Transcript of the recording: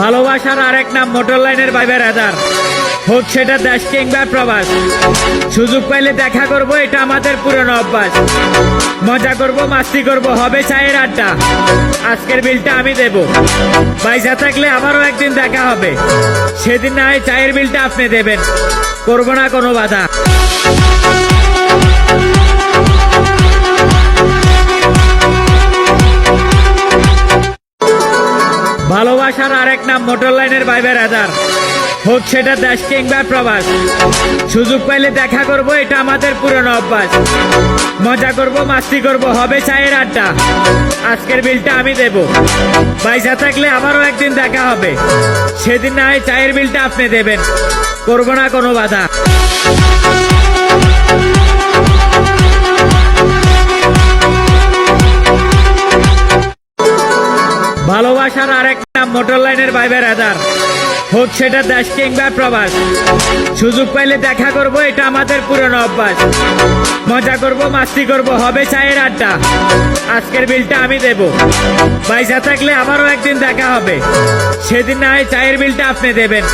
ভালোবাসার আরেক নাম মোটর লাইনের ভাই বেড়াদার, হোক সেটা দেশ কিংবা প্রবাস। সুযোগ পাইলে দেখা করব, এটা আমাদের পুরনো অভ্যাস। মজা করব, মাস্তি করব, হবে চায়ের আড্ডা। আজকের বিলটা আমি দেব, পয়সা থাকলে আমারও একদিন দেখা হবে। সেদিন না হয় চায়ের বিলটা আপনি দেবেন, করব না কোনো বাধা। ভালোবাসার আরেক নাম মোটর লাইনের ভাই বেড়াদার, হোক সেটা দেশ কিংবা প্রবাস। সুযোগ পাইলে দেখা করব, এটা আমাদের পুরনো অভ্যাস। মজা করব, মাস্তি করব, হবে চায়ের আড্ডা। আজকের বিলটা আমি দেব, পয়সা থাকলে আমারও একদিন দেখা হবে। সেদিন না হয় চায়ের বিলটা আপনি দেবেন, করব না কোনো বাধা। ভালোবাসার আরেক নাম মোটর লাইনের ভাই বেড়াদার, হোক সেটা দেশ কিংবা প্রবাস। সুযোগ পাইলে দেখা করব, এটা আমাদের পুরনো অভ্যাস। মজা করব, মাস্তি করব, হবে চায়ের আড্ডা। আজকের বিলটা আমি দেব, পয়সা থাকলে আমারও একদিন দেখা হবে। সেদিন না হয় চায়ের বিলটা আপনি দেবেন।